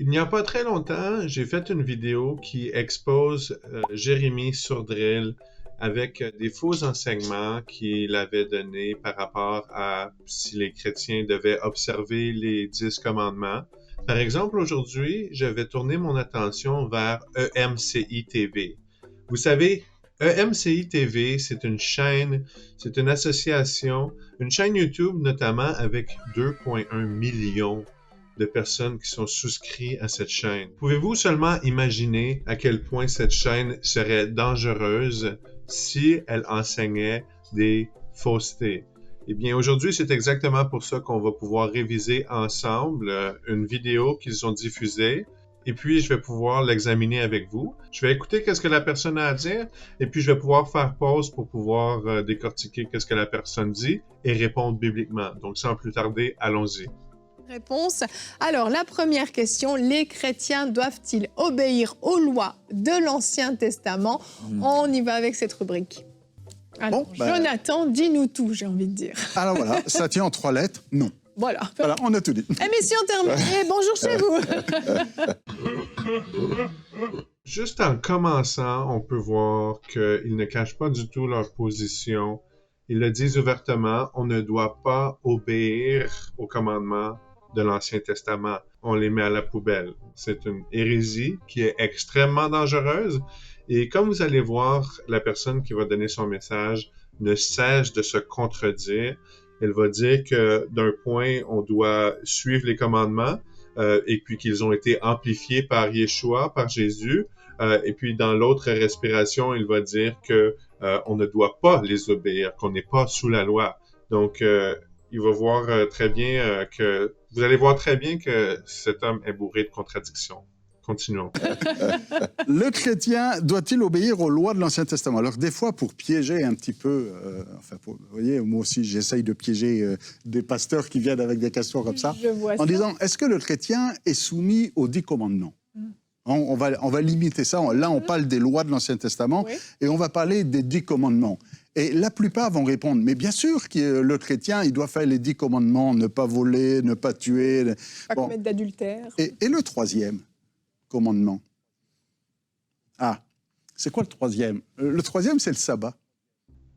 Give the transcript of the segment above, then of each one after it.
Il n'y a pas très longtemps, j'ai fait une vidéo qui expose Jérémie Surdrill avec des faux enseignements qu'il avait donnés par rapport à si les chrétiens devaient observer les 10 commandements. Par exemple, aujourd'hui, je vais tourner mon attention vers EMCI TV. Vous savez, EMCI TV, c'est une chaîne, c'est une association, une chaîne YouTube notamment avec 2,1 millions de personnes qui sont souscrites à cette chaîne. Pouvez-vous seulement imaginer à quel point cette chaîne serait dangereuse si elle enseignait des faussetés? Eh bien, aujourd'hui, c'est exactement pour ça qu'on va pouvoir réviser ensemble une vidéo qu'ils ont diffusée. Et puis, je vais pouvoir l'examiner avec vous. Je vais écouter qu'est-ce que la personne a à dire, et puis je vais pouvoir faire pause pour pouvoir décortiquer qu'est-ce que la personne dit et répondre bibliquement. Donc, sans plus tarder, allons-y. Réponse. Alors, la première question, les chrétiens doivent-ils obéir aux lois de l'Ancien Testament? On y va avec cette rubrique. Alors, Jonathan, dis-nous tout, j'ai envie de dire. Alors voilà, ça tient en 3 lettres, non. Voilà, on a tout dit. Émission terminée, bonjour chez vous. Juste en commençant, on peut voir qu'ils ne cachent pas du tout leur position. Ils le disent ouvertement, on ne doit pas obéir aux commandements de l'Ancien Testament. On les met à la poubelle. C'est une hérésie qui est extrêmement dangereuse. Et comme vous allez voir, la personne qui va donner son message ne cesse de se contredire. Elle va dire que d'un point, on doit suivre les commandements et puis qu'ils ont été amplifiés par Yeshua, par Jésus. Et puis dans l'autre respiration, il va dire que on ne doit pas les obéir, qu'on n'est pas sous la loi. Donc, il va voir très bien que... Vous allez voir très bien que cet homme est bourré de contradictions. Continuons. Le chrétien doit-il obéir aux lois de l'Ancien Testament? Alors, des fois, pour piéger un petit peu, vous voyez, moi aussi, j'essaye de piéger des pasteurs qui viennent avec des questions comme ça, en disant, est-ce que le chrétien est soumis aux 10 commandements? On va limiter ça. Là, on parle des lois de l'Ancien Testament et on va parler des 10 commandements. Et la plupart vont répondre, mais bien sûr que le chrétien, il doit faire les 10 commandements, ne pas voler, ne pas tuer. Pas commettre d'adultère. Et le 3e commandement? Ah, c'est quoi le 3e? Le 3e, c'est le sabbat.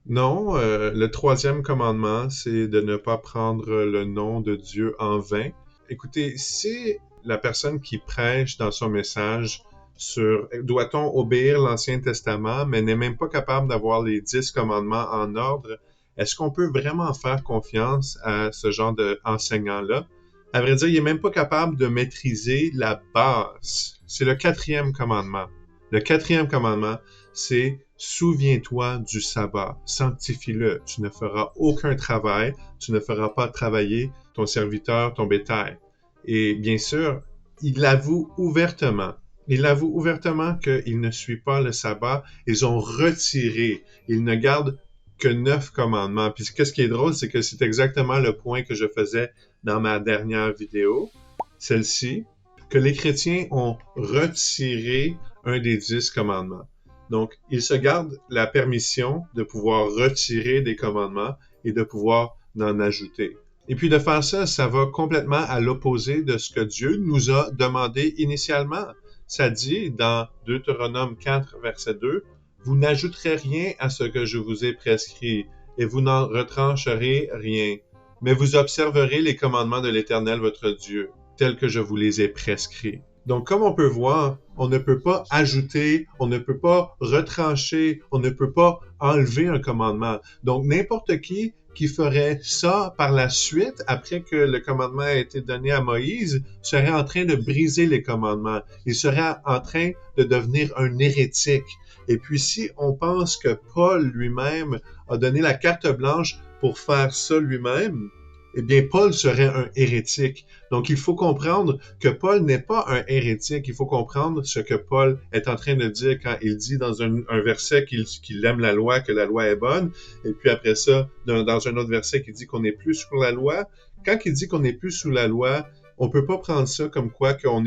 Non, le 3e commandement, c'est de ne pas prendre le nom de Dieu en vain. Écoutez, si la personne qui prêche dans son message sur doit-on obéir l'Ancien Testament, mais n'est même pas capable d'avoir les 10 commandements en ordre, est-ce qu'on peut vraiment faire confiance à ce genre d'enseignant-là? À vrai dire, il n'est même pas capable de maîtriser la base. C'est le 4e commandement. Le 4e commandement, c'est « Souviens-toi du sabbat, sanctifie-le, tu ne feras aucun travail, tu ne feras pas travailler ton serviteur, ton bétail. » Et bien sûr, il avoue ouvertement qu'il ne suit pas le sabbat. Ils ont retiré. Ils ne gardent que 9 commandements. Puis ce qui est drôle, c'est que c'est exactement le point que je faisais dans ma dernière vidéo, celle-ci, que les chrétiens ont retiré un des 10 commandements. Donc, ils se gardent la permission de pouvoir retirer des commandements et de pouvoir en ajouter. Et puis de faire ça, ça va complètement à l'opposé de ce que Dieu nous a demandé initialement. Ça dit dans Deutéronome 4, verset 2, « Vous n'ajouterez rien à ce que je vous ai prescrit, et vous n'en retrancherez rien, mais vous observerez les commandements de l'Éternel votre Dieu, tels que je vous les ai prescrits. » Donc, comme on peut voir, on ne peut pas ajouter, on ne peut pas retrancher, on ne peut pas enlever un commandement. Donc, n'importe qui ferait ça par la suite, après que le commandement a été donné à Moïse, serait en train de briser les commandements. Il serait en train de devenir un hérétique. Et puis, si on pense que Paul lui-même a donné la carte blanche pour faire ça lui-même, eh bien, Paul serait un hérétique. Donc, il faut comprendre que Paul n'est pas un hérétique. Il faut comprendre ce que Paul est en train de dire quand il dit dans un verset qu'il aime la loi, que la loi est bonne. Et puis après ça, dans un autre verset qui dit qu'on n'est plus sous la loi. Quand il dit qu'on n'est plus sous la loi, on peut pas prendre ça comme quoi qu'on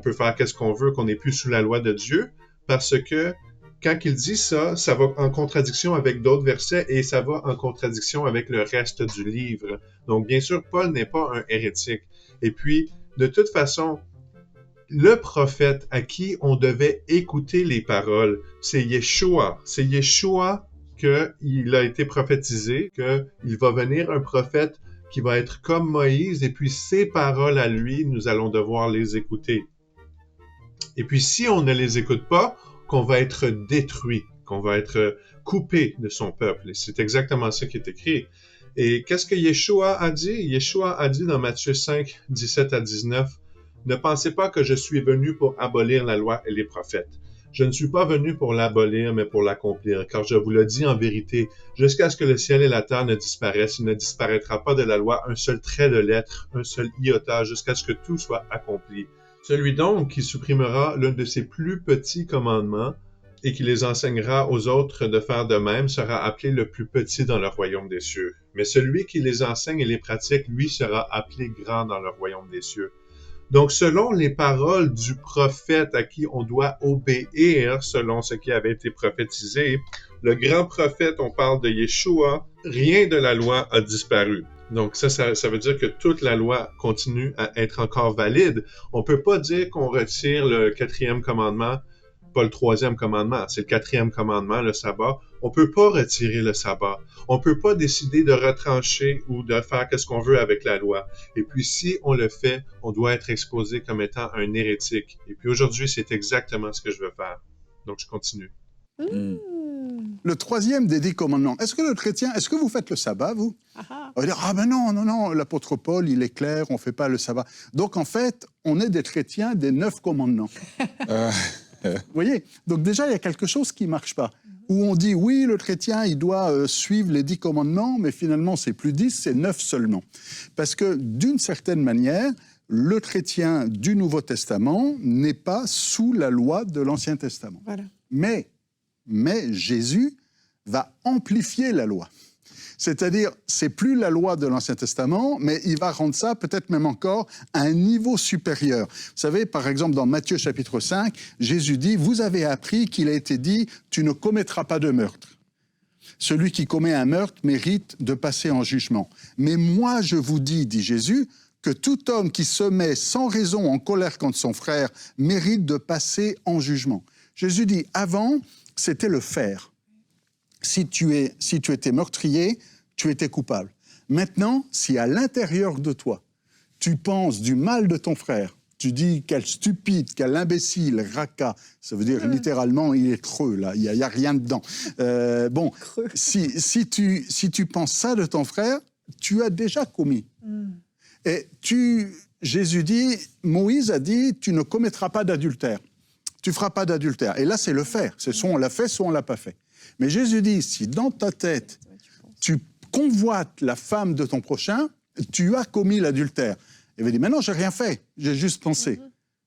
peut faire qu'est-ce qu'on veut, qu'on n'est plus sous la loi de Dieu, parce que quand il dit ça, ça va en contradiction avec d'autres versets et ça va en contradiction avec le reste du livre. Donc, bien sûr, Paul n'est pas un hérétique. Et puis, de toute façon, le prophète à qui on devait écouter les paroles, c'est Yeshua. C'est Yeshua qu'il a été prophétisé, qu'il va venir un prophète qui va être comme Moïse, et puis ses paroles à lui, nous allons devoir les écouter. Et puis si on ne les écoute pas, qu'on va être détruit, qu'on va être coupé de son peuple. Et c'est exactement ça qui est écrit. Et qu'est-ce que Yeshua a dit? Yeshua a dit dans Matthieu 5, 17 à 19, « Ne pensez pas que je suis venu pour abolir la loi et les prophètes. Je ne suis pas venu pour l'abolir, mais pour l'accomplir, car je vous le dis en vérité, jusqu'à ce que le ciel et la terre ne disparaissent, il ne disparaîtra pas de la loi un seul trait de lettre, un seul iota, jusqu'à ce que tout soit accompli. Celui donc qui supprimera l'un de ses plus petits commandements et qui les enseignera aux autres de faire de même sera appelé le plus petit dans le royaume des cieux. Mais celui qui les enseigne et les pratique, lui sera appelé grand dans le royaume des cieux. » Donc, selon les paroles du prophète à qui on doit obéir, selon ce qui avait été prophétisé, le grand prophète, on parle de Yeshua, rien de la loi a disparu. Donc, ça veut dire que toute la loi continue à être encore valide. On peut pas dire qu'on retire le 4e commandement, pas le 3e commandement, c'est le 4e commandement, le sabbat. On peut pas retirer le sabbat. On peut pas décider de retrancher ou de faire ce qu'on veut avec la loi. Et puis, si on le fait, on doit être exposé comme étant un hérétique. Et puis aujourd'hui, c'est exactement ce que je veux faire. Donc, je continue. Le 3e des 10 commandements. Est-ce que vous faites le sabbat, vous? On va dire, ah ben non, l'apôtre Paul, il est clair, on ne fait pas le sabbat. Donc, en fait, on est des chrétiens des 9 commandements. Vous voyez? Donc déjà, il y a quelque chose qui ne marche pas. Où on dit, oui, le chrétien, il doit suivre les 10 commandements, mais finalement, c'est plus 10, c'est 9 seulement. Parce que, d'une certaine manière, le chrétien du Nouveau Testament n'est pas sous la loi de l'Ancien Testament. Voilà. Mais Jésus va amplifier la loi. C'est-à-dire, c'est plus la loi de l'Ancien Testament, mais il va rendre ça peut-être même encore à un niveau supérieur. Vous savez, par exemple, dans Matthieu chapitre 5, Jésus dit, « Vous avez appris qu'il a été dit, tu ne commettras pas de meurtre. Celui qui commet un meurtre mérite de passer en jugement. Mais moi, je vous dis, dit Jésus, que tout homme qui se met sans raison en colère contre son frère mérite de passer en jugement. » Jésus dit, avant, c'était le faire. Si tu étais meurtrier, tu étais coupable. Maintenant, si à l'intérieur de toi, tu penses du mal de ton frère, tu dis quel stupide, quel imbécile, raca, ça veut dire littéralement, il est creux, là, il n'y a rien dedans. Si tu penses ça de ton frère, tu as déjà commis. Et Jésus dit, Moïse a dit, tu ne commettras pas d'adultère. Tu ne feras pas d'adultère. Et là, c'est le faire. C'est soit on l'a fait, soit on ne l'a pas fait. Mais Jésus dit, si dans ta tête, tu convoites la femme de ton prochain, tu as commis l'adultère. Il va dire, mais non, je n'ai rien fait, j'ai juste pensé.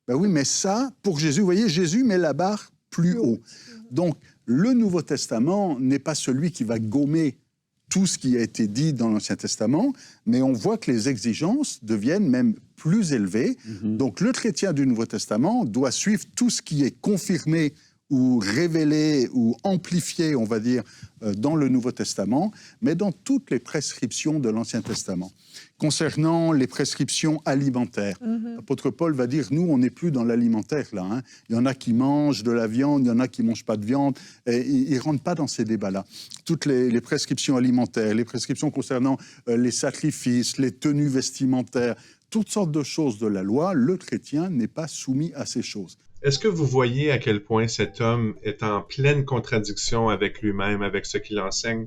Ben oui, mais ça, pour Jésus, vous voyez, Jésus met la barre plus haut. Donc, le Nouveau Testament n'est pas celui qui va gommer tout ce qui a été dit dans l'Ancien Testament, mais on voit que les exigences deviennent même plus élevées. Donc, le chrétien du Nouveau Testament doit suivre tout ce qui est confirmé ou révélé ou amplifié, on va dire, dans le Nouveau Testament, mais dans toutes les prescriptions de l'Ancien Testament. Concernant les prescriptions alimentaires, l'apôtre Paul va dire, nous, on n'est plus dans l'alimentaire, là. Hein. Il y en a qui mangent de la viande, il y en a qui ne mangent pas de viande, et ils ne rentrent pas dans ces débats-là. Toutes les prescriptions alimentaires, les prescriptions concernant les sacrifices, les tenues vestimentaires, toutes sortes de choses de la loi, le chrétien n'est pas soumis à ces choses. Est-ce que vous voyez à quel point cet homme est en pleine contradiction avec lui-même, avec ce qu'il enseigne?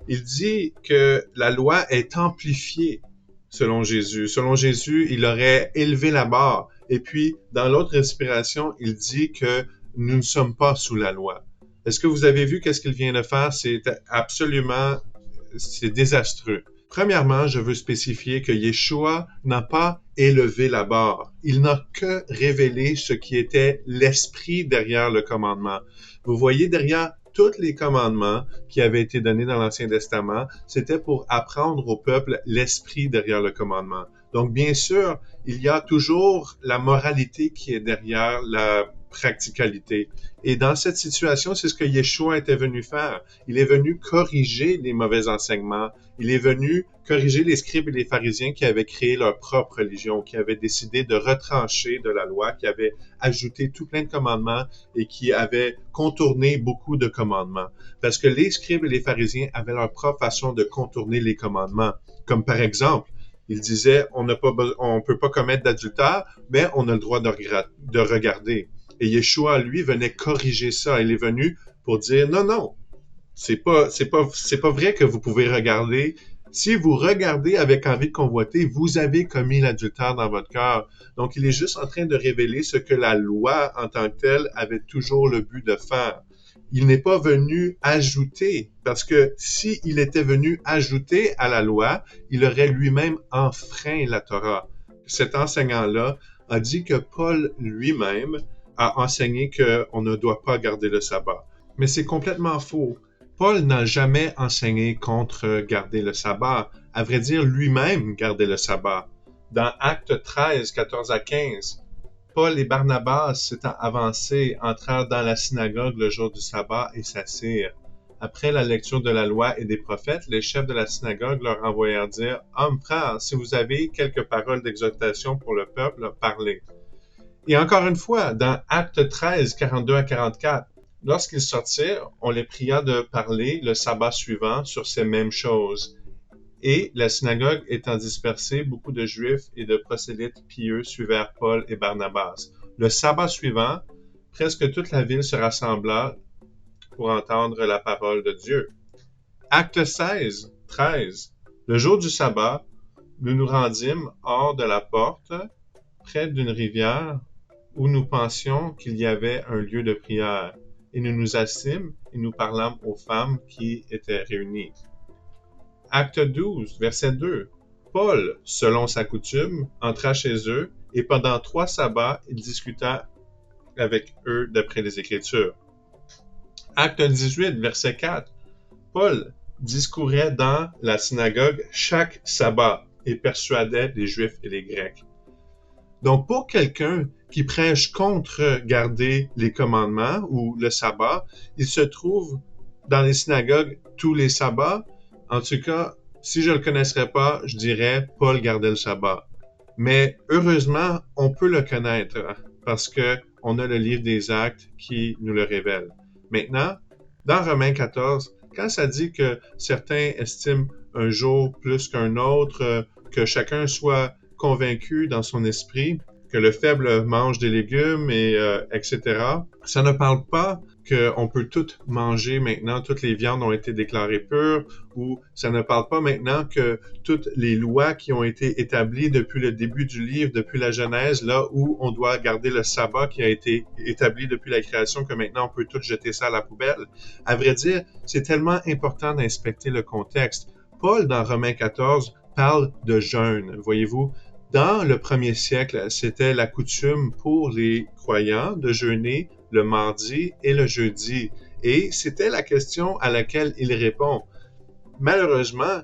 Il dit que la loi est amplifiée selon Jésus. Selon Jésus, il aurait élevé la barre. Et puis, dans l'autre inspiration, il dit que nous ne sommes pas sous la loi. Est-ce que vous avez vu qu'est-ce qu'il vient de faire? C'est désastreux. Premièrement, je veux spécifier que Yeshua n'a pas élevé la barre. Il n'a que révélé ce qui était l'esprit derrière le commandement. Vous voyez, derrière tous les commandements qui avaient été donnés dans l'Ancien Testament, c'était pour apprendre au peuple l'esprit derrière le commandement. Donc, bien sûr, il y a toujours la moralité qui est derrière practicalité. Et dans cette situation, c'est ce que Yeshua était venu faire. Il est venu corriger les mauvais enseignements. Il est venu corriger les scribes et les pharisiens qui avaient créé leur propre religion, qui avaient décidé de retrancher de la loi, qui avaient ajouté tout plein de commandements et qui avaient contourné beaucoup de commandements. Parce que les scribes et les pharisiens avaient leur propre façon de contourner les commandements. Comme par exemple, ils disaient, on peut pas commettre d'adultère, mais on a le droit de regarder. Et Yeshua, lui, venait corriger ça. Il est venu pour dire, non, c'est pas vrai que vous pouvez regarder. Si vous regardez avec envie de convoiter, vous avez commis l'adultère dans votre cœur. Donc, il est juste en train de révéler ce que la loi en tant que telle avait toujours le but de faire. Il n'est pas venu ajouter, parce que s'il était venu ajouter à la loi, il aurait lui-même enfreint la Torah. Cet enseignant-là a dit que Paul lui-même a enseigné qu'on ne doit pas garder le sabbat. Mais c'est complètement faux. Paul n'a jamais enseigné contre garder le sabbat. À vrai dire, lui-même gardait le sabbat. Dans Actes 13, 14 à 15, Paul et Barnabas, s'étant avancés, entrèrent dans la synagogue le jour du sabbat et s'assirent. Après la lecture de la loi et des prophètes, les chefs de la synagogue leur envoyèrent dire « Hommes, frères, si vous avez quelques paroles d'exhortation pour le peuple, parlez. » Et encore une fois, dans Actes 13, 42 à 44, lorsqu'ils sortirent, on les pria de parler le sabbat suivant sur ces mêmes choses. Et la synagogue étant dispersée, beaucoup de Juifs et de prosélytes pieux suivirent Paul et Barnabas. Le sabbat suivant, presque toute la ville se rassembla pour entendre la parole de Dieu. Acte 16, 13. Le jour du sabbat, nous nous rendîmes hors de la porte, près d'une rivière, où nous pensions qu'il y avait un lieu de prière. Et nous nous assîmes et nous parlâmes aux femmes qui étaient réunies. Acte 12, verset 2. Paul, selon sa coutume, entra chez eux et pendant 3 sabbats, il discuta avec eux d'après les Écritures. Acte 18, verset 4. Paul discourait dans la synagogue chaque sabbat et persuadait les Juifs et les Grecs. Donc, pour quelqu'un qui prêche contre garder les commandements ou le sabbat, il se trouve dans les synagogues tous les sabbats. En tout cas, si je ne le connaisserais pas, je dirais Paul gardait le sabbat. Mais heureusement, on peut le connaître parce qu'on a le livre des Actes qui nous le révèle. Maintenant, dans Romains 14, quand ça dit que certains estiment un jour plus qu'un autre, que chacun soit convaincu dans son esprit, que le faible mange des légumes, etc., ça ne parle pas qu'on peut tout manger maintenant, toutes les viandes ont été déclarées pures, ou ça ne parle pas maintenant que toutes les lois qui ont été établies depuis le début du livre, depuis la Genèse, là où on doit garder le sabbat qui a été établi depuis la création, que maintenant on peut tout jeter ça à la poubelle. À vrai dire, c'est tellement important d'inspecter le contexte. Paul, dans Romains 14, parle de jeûne, voyez-vous. Dans le 1er siècle, c'était la coutume pour les croyants de jeûner le mardi et le jeudi. Et c'était la question à laquelle il répond. Malheureusement,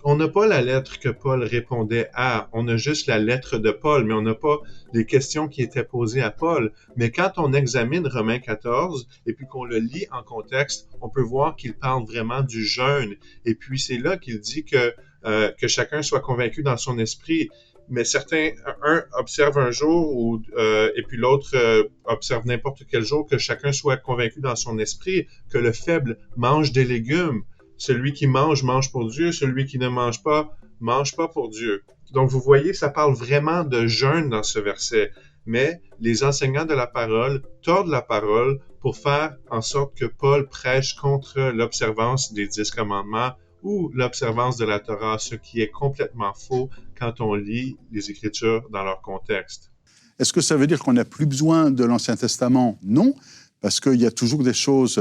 on n'a pas la lettre que Paul répondait à. On a juste la lettre de Paul, mais on n'a pas les questions qui étaient posées à Paul. Mais quand on examine Romains 14 et puis qu'on le lit en contexte, on peut voir qu'il parle vraiment du jeûne. Et puis c'est là qu'il dit que chacun soit convaincu dans son esprit. Mais certains, un observe un jour et puis l'autre observe n'importe quel jour, que chacun soit convaincu dans son esprit que le faible mange des légumes. Celui qui mange, mange pour Dieu. Celui qui ne mange pas pour Dieu. Donc vous voyez, ça parle vraiment de jeûne dans ce verset. Mais les enseignants de la parole tordent la parole pour faire en sorte que Paul prêche contre l'observance des 10 commandements ou l'observance de la Torah, ce qui est complètement faux quand on lit les Écritures dans leur contexte. Est-ce que ça veut dire qu'on n'a plus besoin de l'Ancien Testament? Non, parce qu'il y a toujours des choses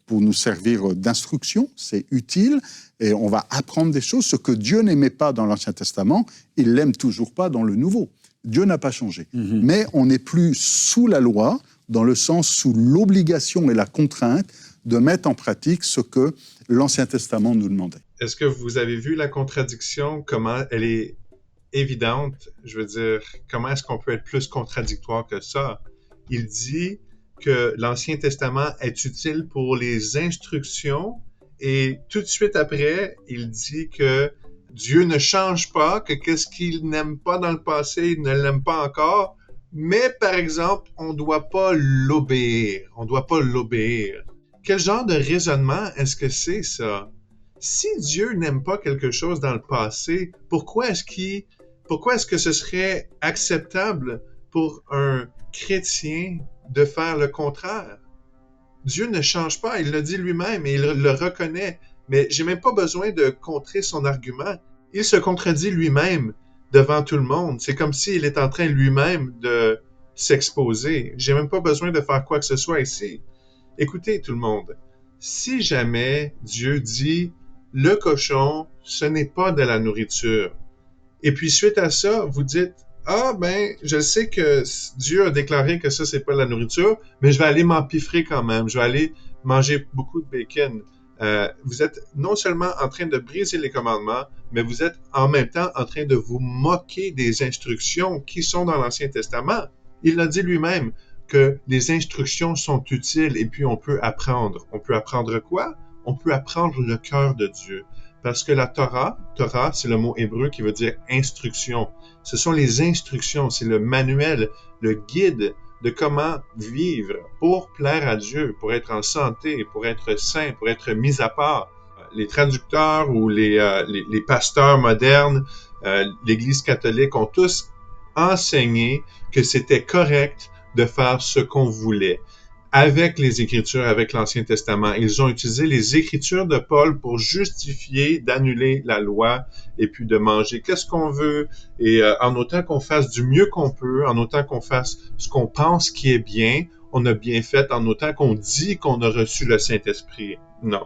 pour nous servir d'instruction, c'est utile, et on va apprendre des choses. Ce que Dieu n'aimait pas dans l'Ancien Testament, il ne l'aime toujours pas dans le Nouveau. Dieu n'a pas changé. Mais on n'est plus sous la loi, dans le sens sous l'obligation et la contrainte de mettre en pratique ce que l'Ancien Testament nous demandait. Est-ce que vous avez vu la contradiction, comment elle est évidente? Je veux dire, comment est-ce qu'on peut être plus contradictoire que ça? il dit que l'Ancien Testament est utile pour les instructions et tout de suite après, il dit que Dieu ne change pas, que qu'est-ce qu'il n'aime pas dans le passé, il ne l'aime pas encore, mais par exemple, on ne doit pas l'obéir. On ne doit pas l'obéir. Quel genre de raisonnement est-ce que c'est ça? Si Dieu n'aime pas quelque chose dans le passé, pourquoi est-ce que ce serait acceptable pour un chrétien de faire le contraire? Dieu ne change pas, il le dit lui-même et il le reconnaît. Mais j'ai même pas besoin de contrer son argument. Il se contredit lui-même devant tout le monde. C'est comme s'il est en train lui-même de s'exposer. J'ai même pas besoin de faire quoi que ce soit ici. Écoutez tout le monde. Si jamais Dieu dit le cochon, ce n'est pas de la nourriture. Et puis suite à ça, vous dites ah ben, je sais que Dieu a déclaré que ça, c'est pas de la nourriture, mais je vais aller m'empiffrer quand même. Je vais aller manger beaucoup de bacon. Vous êtes non seulement en train de briser les commandements, mais vous êtes en même temps en train de vous moquer des instructions qui sont dans l'Ancien Testament. Il l'a dit lui-même que les instructions sont utiles et puis on peut apprendre. On peut apprendre quoi? On peut apprendre le cœur de Dieu. Parce que la Torah, c'est le mot hébreu qui veut dire instruction. Ce sont les instructions, c'est le manuel, le guide de comment vivre pour plaire à Dieu, pour être en santé, pour être saint, pour être mis à part. Les traducteurs ou les pasteurs modernes, l'Église catholique ont tous enseigné que c'était correct de faire ce qu'on voulait. Avec les Écritures, avec l'Ancien Testament. Ils ont utilisé les Écritures de Paul pour justifier d'annuler la loi et puis de manger qu'est-ce qu'on veut et en autant qu'on fasse du mieux qu'on peut, en autant qu'on fasse ce qu'on pense qui est bien, on a bien fait, en autant qu'on dit qu'on a reçu le Saint-Esprit. Non.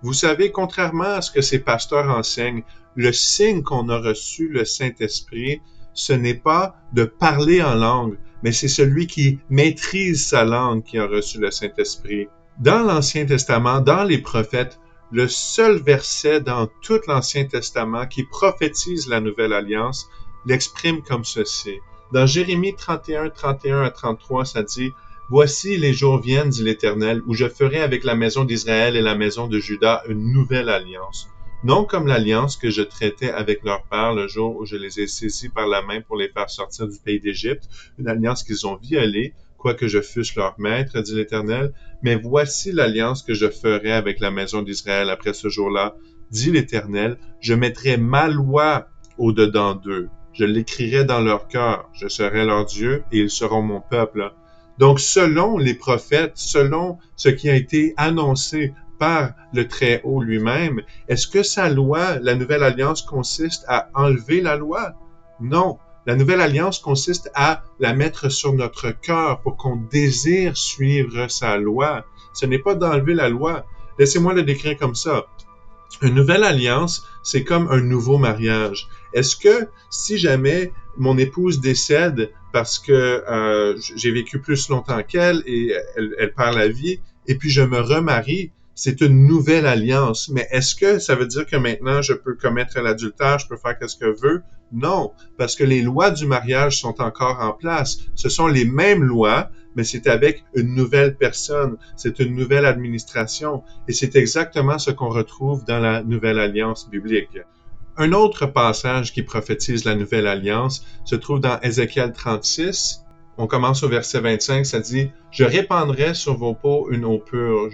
Vous savez, contrairement à ce que ces pasteurs enseignent, le signe qu'on a reçu le Saint-Esprit, ce n'est pas de parler en langue, mais c'est celui qui maîtrise sa langue qui a reçu le Saint-Esprit. Dans l'Ancien Testament, dans les prophètes, le seul verset dans tout l'Ancien Testament qui prophétise la Nouvelle Alliance l'exprime comme ceci. Dans Jérémie 31, 31 à 33, ça dit « Voici les jours viennent, dit l'Éternel, où je ferai avec la maison d'Israël et la maison de Juda une nouvelle alliance. Non comme l'alliance que je traitais avec leur père le jour où je les ai saisis par la main pour les faire sortir du pays d'Égypte, une alliance qu'ils ont violée, quoique je fusse leur maître, dit l'Éternel. Mais voici l'alliance que je ferai avec la maison d'Israël après ce jour-là, dit l'Éternel. Je mettrai ma loi au-dedans d'eux. Je l'écrirai dans leur cœur. Je serai leur Dieu et ils seront mon peuple. » Donc, selon les prophètes, selon ce qui a été annoncé par le Très-Haut lui-même, est-ce que sa loi, la Nouvelle Alliance, consiste à enlever la loi? Non. La Nouvelle Alliance consiste à la mettre sur notre cœur pour qu'on désire suivre sa loi. Ce n'est pas d'enlever la loi. Laissez-moi le décrire comme ça. Une nouvelle alliance, c'est comme un nouveau mariage. Est-ce que si jamais mon épouse décède parce que j'ai vécu plus longtemps qu'elle et elle perd la vie, et puis je me remarie, c'est une nouvelle alliance. Mais est-ce que ça veut dire que maintenant je peux commettre l'adultère, je peux faire ce que je veux? Non, parce que les lois du mariage sont encore en place. Ce sont les mêmes lois, mais c'est avec une nouvelle personne, c'est une nouvelle administration. Et c'est exactement ce qu'on retrouve dans la Nouvelle Alliance biblique. Un autre passage qui prophétise la Nouvelle Alliance se trouve dans Ézéchiel 36. On commence au verset 25, ça dit « Je répandrai sur vos peaux une eau pure,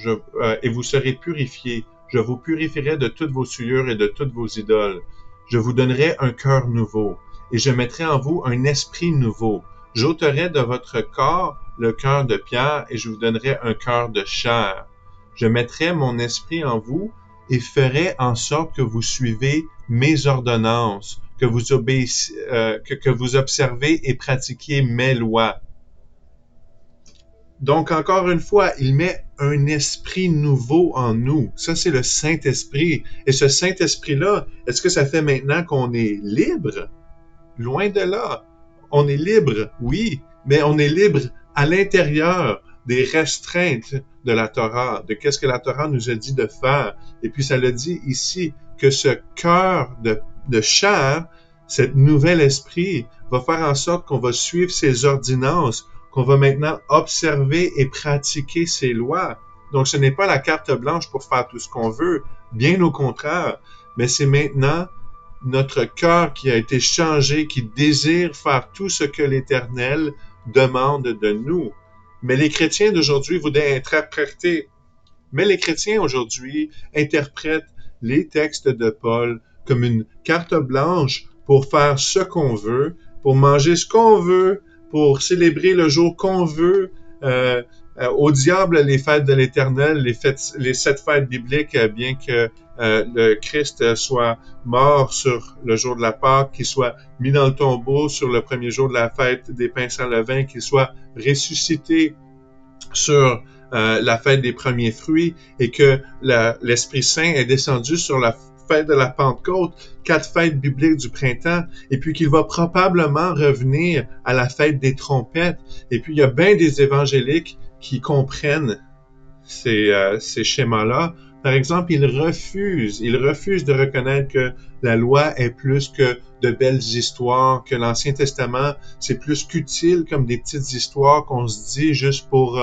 et vous serez purifiés. Je vous purifierai de toutes vos souillures et de toutes vos idoles. Je vous donnerai un cœur nouveau, et je mettrai en vous un esprit nouveau. J'ôterai de votre corps le cœur de pierre, et je vous donnerai un cœur de chair. Je mettrai mon esprit en vous, et ferai en sorte que vous suivez mes ordonnances, que vous observez et pratiquiez mes lois. » Donc, encore une fois, il met un esprit nouveau en nous. Ça, c'est le Saint-Esprit. Et ce Saint-Esprit-là, est-ce que ça fait maintenant qu'on est libre? Loin de là. On est libre, oui, mais on est libre à l'intérieur des restreintes de la Torah, de qu'est-ce que la Torah nous a dit de faire. Et puis, ça le dit ici, que ce cœur de chair, cet nouvel esprit, va faire en sorte qu'on va suivre ses ordonnances, qu'on va maintenant observer et pratiquer ces lois. Donc, ce n'est pas la carte blanche pour faire tout ce qu'on veut, bien au contraire, mais c'est maintenant notre cœur qui a été changé, qui désire faire tout ce que l'Éternel demande de nous. Mais les chrétiens d'aujourd'hui voudraient interpréter, les textes de Paul comme une carte blanche pour faire ce qu'on veut, pour manger ce qu'on veut, pour célébrer le jour qu'on veut, au diable les fêtes de l'Éternel, les 7 fêtes bibliques, bien que le Christ soit mort sur le jour de la Pâque, qu'il soit mis dans le tombeau sur le premier jour de la fête des pains sans levain, qu'il soit ressuscité sur la fête des premiers fruits et que l'Esprit Saint est descendu sur la fête de la Pentecôte, 4 fêtes bibliques du printemps, et puis qu'il va probablement revenir à la fête des trompettes. Et puis il y a bien des évangéliques qui comprennent ces schémas-là. Par exemple, ils refusent de reconnaître que la loi est plus que de belles histoires, que l'Ancien Testament, c'est plus qu'utile comme des petites histoires qu'on se dit juste pour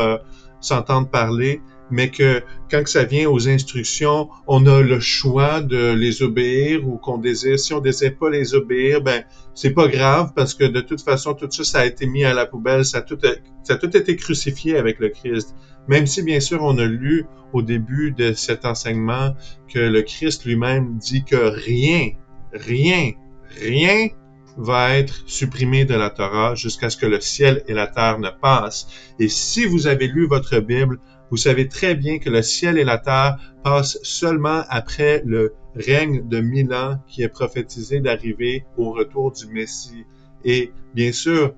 s'entendre parler, mais que quand ça vient aux instructions, on a le choix de les obéir ou qu'on désire. Si on désire pas les obéir, ben c'est pas grave parce que de toute façon, tout ça, ça a été mis à la poubelle, ça a tout été crucifié avec le Christ. Même si, bien sûr, on a lu au début de cet enseignement que le Christ lui-même dit que rien va être supprimé de la Torah jusqu'à ce que le ciel et la terre ne passent. Et si vous avez lu votre Bible, vous savez très bien que le ciel et la terre passent seulement après le règne de 1000 ans qui est prophétisé d'arriver au retour du Messie. Et bien sûr,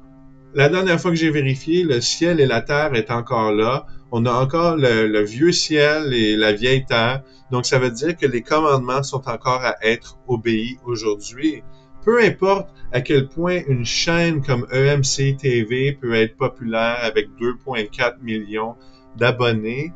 la dernière fois que j'ai vérifié, le ciel et la terre est encore là. On a encore le vieux ciel et la vieille terre. Donc, ça veut dire que les commandements sont encore à être obéis aujourd'hui. Peu importe à quel point une chaîne comme EMC TV peut être populaire avec 2,4 millions d'abonnés,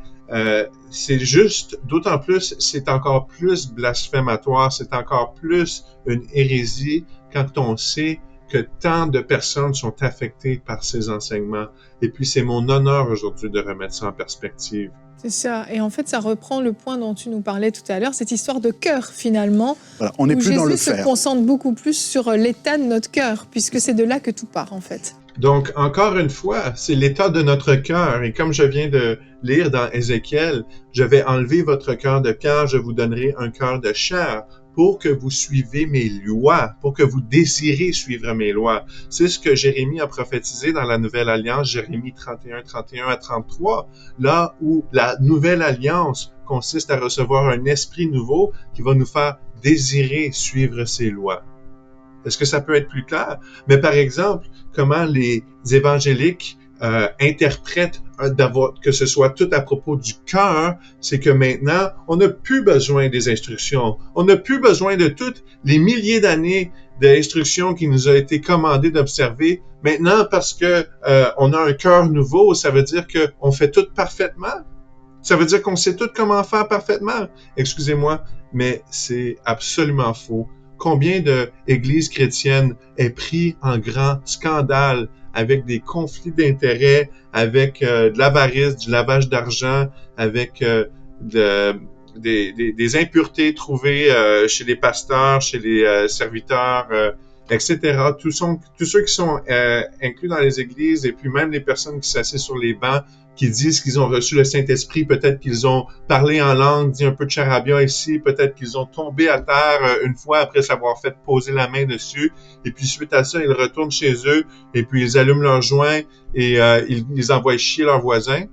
c'est juste, d'autant plus, c'est encore plus blasphématoire, c'est encore plus une hérésie quand on sait que tant de personnes sont affectées par ces enseignements. Et puis, c'est mon honneur aujourd'hui de remettre ça en perspective. C'est ça. Et en fait, ça reprend le point dont tu nous parlais tout à l'heure, cette histoire de cœur, finalement. Voilà, on n'est plus dans le faire. Jésus se concentre beaucoup plus sur l'état de notre cœur, puisque c'est de là que tout part, en fait. Donc, encore une fois, c'est l'état de notre cœur. Et comme je viens de lire dans Ézéchiel, je vais enlever votre cœur de pierre, je vous donnerai un cœur de chair pour que vous suivez mes lois, pour que vous désirez suivre mes lois. C'est ce que Jérémie a prophétisé dans la Nouvelle Alliance, Jérémie 31, 31 à 33, là où la Nouvelle Alliance consiste à recevoir un esprit nouveau qui va nous faire désirer suivre ses lois. Est-ce que ça peut être plus clair? Mais par exemple, comment les évangéliques interprètent que ce soit tout à propos du cœur, c'est que maintenant, on n'a plus besoin des instructions. On n'a plus besoin de toutes les milliers d'années d'instructions qui nous ont été commandées d'observer. Maintenant, parce que on a un cœur nouveau, ça veut dire qu'on fait tout parfaitement. Ça veut dire qu'on sait tout comment faire parfaitement. Excusez-moi, mais c'est absolument faux. Combien d'églises chrétiennes est pris en grand scandale avec des conflits d'intérêts, avec de l'avarice, du lavage d'argent, avec des impuretés trouvées chez les pasteurs, chez les serviteurs, etc. Tous ceux qui sont inclus dans les églises et puis même les personnes qui s'assient sur les bancs, qui disent qu'ils ont reçu le Saint-Esprit, peut-être qu'ils ont parlé en langue, dit un peu de charabia ici, peut-être qu'ils ont tombé à terre une fois après s'avoir fait poser la main dessus, et puis suite à ça, ils retournent chez eux, et puis ils allument leur joint, et ils envoient chier leurs voisins.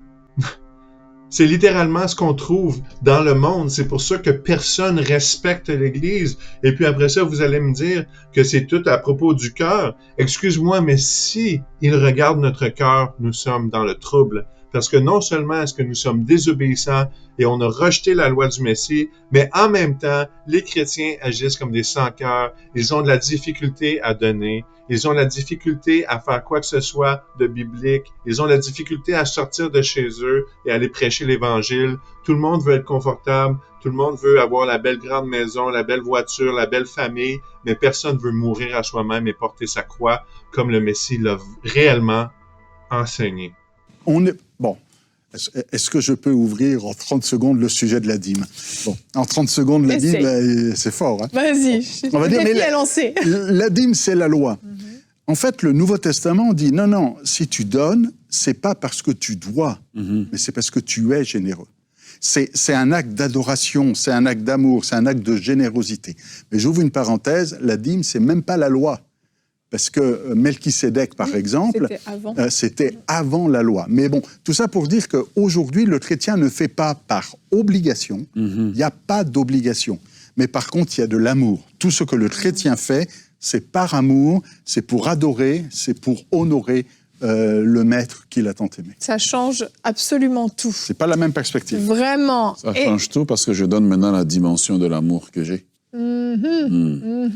C'est littéralement ce qu'on trouve dans le monde. C'est pour ça que personne respecte l'Église. Et puis après ça, vous allez me dire que c'est tout à propos du cœur. Excuse-moi, mais si ils regardent notre cœur, nous sommes dans le trouble. Parce que non seulement est-ce que nous sommes désobéissants et on a rejeté la loi du Messie, mais en même temps, les chrétiens agissent comme des sans-cœurs. Ils ont de la difficulté à donner. Ils ont la difficulté à faire quoi que ce soit de biblique. Ils ont la difficulté à sortir de chez eux et aller prêcher l'Évangile. Tout le monde veut être confortable. Tout le monde veut avoir la belle grande maison, la belle voiture, la belle famille. Mais personne veut mourir à soi-même et porter sa croix comme le Messie l'a réellement enseigner? Bon, est-ce que je peux ouvrir en 30 secondes le sujet de la dîme? Bon, en 30 secondes, la dîme, c'est fort. Hein? Vas-y, on va dire, mais la dîme, c'est la loi. En fait, le Nouveau Testament dit, non, si tu donnes, c'est pas parce que tu dois, mais c'est parce que tu es généreux. C'est un acte d'adoration, c'est un acte d'amour, c'est un acte de générosité. Mais j'ouvre une parenthèse, la dîme, c'est même pas la loi. Parce que Melchisédek, par exemple, c'était avant la loi. Mais bon, tout ça pour dire qu'aujourd'hui, le chrétien ne fait pas par obligation. Il n'y a pas d'obligation. Mais par contre, il y a de l'amour. Tout ce que le chrétien fait, c'est par amour, c'est pour adorer, c'est pour honorer le maître qu'il a tant aimé. Ça change absolument tout. C'est pas la même perspective. Vraiment. Ça change tout parce que je donne maintenant la dimension de l'amour que j'ai. On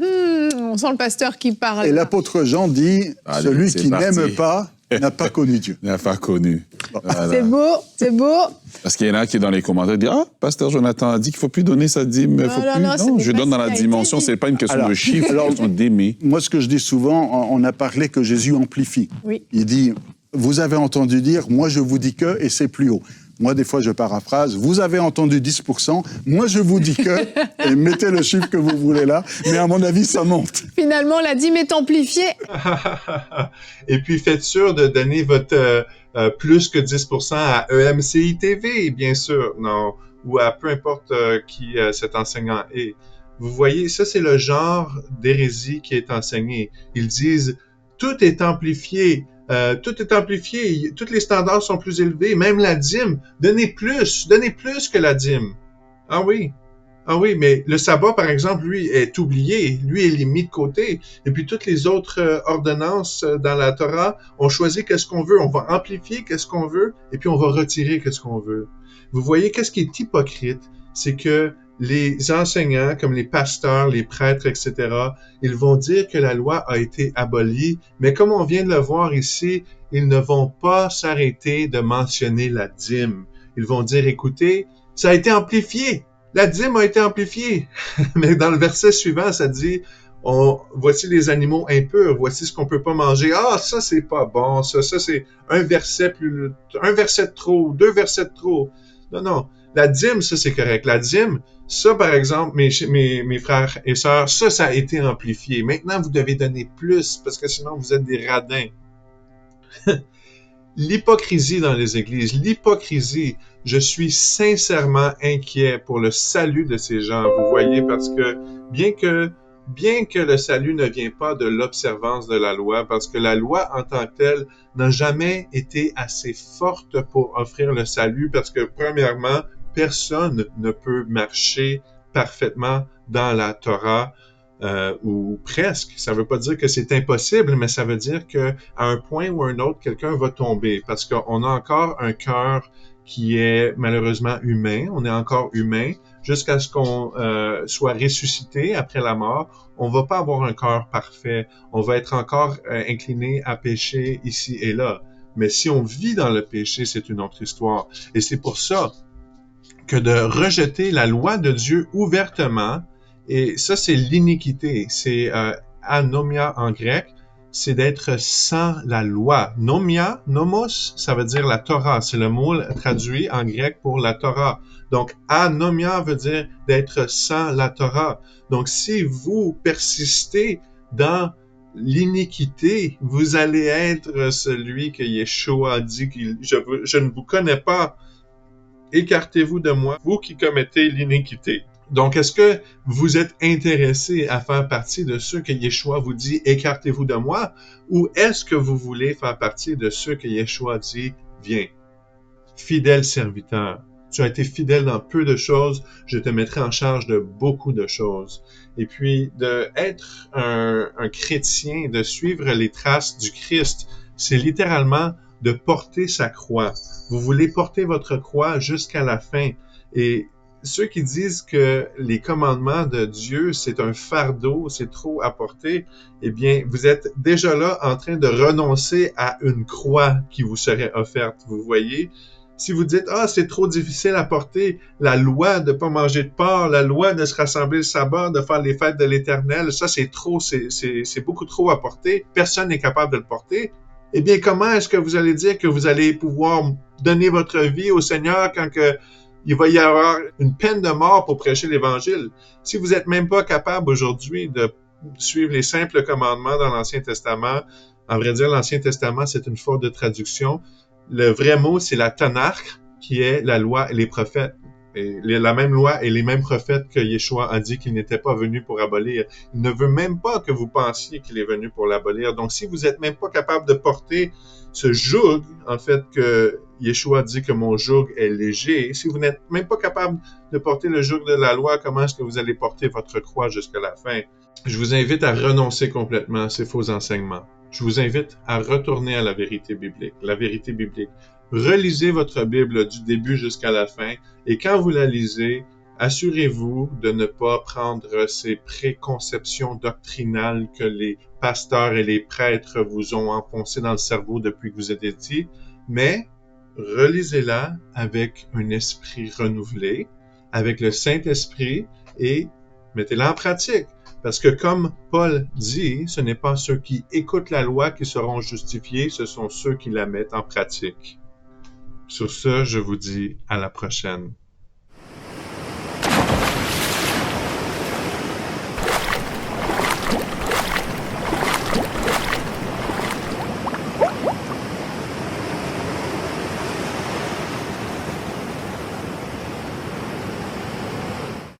sent le pasteur qui parle. Et l'apôtre Jean dit, celui qui n'aime pas n'a pas connu Dieu. N'a pas connu. Bon. Voilà. C'est beau, c'est beau. Parce qu'il y en a qui, dans les commentaires, disent « Ah, pasteur Jonathan a dit qu'il ne faut plus donner sa dîme. Non, je donne dans la dimension. Ce n'est pas une question de chiffre, c'est une question d'aimer. » Moi, ce que je dis souvent, on a parlé que Jésus amplifie. Oui. Il dit, vous avez entendu dire, moi je vous dis que, et c'est plus haut. Moi, des fois, je paraphrase. Vous avez entendu 10%. Moi, je vous dis que, et mettez le chiffre que vous voulez là. Mais à mon avis, ça monte. Finalement, la dîme est amplifiée. Et puis, faites sûr de donner votre plus que 10% à EMCI TV, bien sûr. Non, ou à peu importe qui cet enseignant est. Vous voyez, ça, c'est le genre d'hérésie qui est enseigné. Ils disent, tout est amplifié. Tout est amplifié, tous les standards sont plus élevés, même la dîme, donnez plus que la dîme. Ah oui, mais le sabbat, par exemple, lui, est oublié, lui, il est mis de côté, et puis toutes les autres ordonnances dans la Torah, on choisit qu'est-ce qu'on veut, on va amplifier qu'est-ce qu'on veut, et puis on va retirer qu'est-ce qu'on veut. Vous voyez, qu'est-ce qui est hypocrite, c'est que les enseignants, comme les pasteurs, les prêtres, etc., ils vont dire que la loi a été abolie, mais comme on vient de le voir ici, ils ne vont pas s'arrêter de mentionner la dîme. Ils vont dire, écoutez, ça a été amplifié, la dîme a été amplifiée. Mais dans le verset suivant, ça dit, voici les animaux impurs, voici ce qu'on peut pas manger. Ah, ça c'est pas bon, ça c'est un verset de trop, 2 versets de trop. Non. La dîme, ça, c'est correct. La dîme, ça, par exemple, mes frères et sœurs, ça a été amplifié. Maintenant, vous devez donner plus, parce que sinon, vous êtes des radins. L'hypocrisie dans les églises, l'hypocrisie, je suis sincèrement inquiet pour le salut de ces gens, vous voyez, parce que bien que le salut ne vient pas de l'observance de la loi, parce que la loi en tant que telle n'a jamais été assez forte pour offrir le salut, parce que premièrement, personne ne peut marcher parfaitement dans la Torah, ou presque. Ça ne veut pas dire que c'est impossible, mais ça veut dire qu'à un point ou un autre, quelqu'un va tomber, parce qu'on a encore un cœur qui est malheureusement humain, on est encore humain, jusqu'à ce qu'on soit ressuscité après la mort. On ne va pas avoir un cœur parfait, on va être encore incliné à pécher ici et là. Mais si on vit dans le péché, c'est une autre histoire. Et c'est pour ça que de rejeter la loi de Dieu ouvertement, et ça c'est l'iniquité, c'est anomia en grec, c'est d'être sans la loi. Nomia, nomos, ça veut dire la Torah, c'est le mot traduit en grec pour la Torah. Donc anomia veut dire d'être sans la Torah. Donc si vous persistez dans l'iniquité, vous allez être celui que Yeshua a dit je ne vous connais pas. Écartez-vous de moi, vous qui commettez l'iniquité. Donc, est-ce que vous êtes intéressé à faire partie de ceux que Yeshua vous dit « écartez-vous de moi » ou est-ce que vous voulez faire partie de ceux que Yeshua dit « viens, fidèle serviteur, tu as été fidèle dans peu de choses, je te mettrai en charge de beaucoup de choses. » Et puis, d'être un chrétien, de suivre les traces du Christ, c'est littéralement de porter sa croix. Vous voulez porter votre croix jusqu'à la fin. Et ceux qui disent que les commandements de Dieu, c'est un fardeau, c'est trop à porter, eh bien, vous êtes déjà là en train de renoncer à une croix qui vous serait offerte, vous voyez. Si vous dites « Ah, c'est trop difficile à porter, la loi de ne pas manger de porc, la loi de se rassembler le sabbat, de faire les fêtes de l'Éternel, ça c'est trop, c'est beaucoup trop à porter, personne n'est capable de le porter », eh bien, comment est-ce que vous allez dire que vous allez pouvoir donner votre vie au Seigneur quand il va y avoir une peine de mort pour prêcher l'Évangile? Si vous n'êtes même pas capable aujourd'hui de suivre les simples commandements dans l'Ancien Testament, en vrai dire, l'Ancien Testament, c'est une faute de traduction. Le vrai mot, c'est la Tanakh, qui est la loi et les prophètes. Et la même loi et les mêmes prophètes que Yeshua a dit qu'il n'était pas venu pour abolir. Il ne veut même pas que vous pensiez qu'il est venu pour l'abolir. Donc, si vous n'êtes même pas capable de porter ce joug, en fait, que Yeshua dit que mon joug est léger, si vous n'êtes même pas capable de porter le joug de la loi, comment est-ce que vous allez porter votre croix jusqu'à la fin? Je vous invite à renoncer complètement à ces faux enseignements. Je vous invite à retourner à la vérité biblique. La vérité biblique. Relisez votre Bible du début jusqu'à la fin et quand vous la lisez, assurez-vous de ne pas prendre ces préconceptions doctrinales que les pasteurs et les prêtres vous ont enfoncées dans le cerveau depuis que vous êtes petit, mais relisez-la avec un esprit renouvelé, avec le Saint-Esprit et mettez-la en pratique. Parce que comme Paul dit, ce n'est pas ceux qui écoutent la loi qui seront justifiés, ce sont ceux qui la mettent en pratique. Sur ce, je vous dis à la prochaine.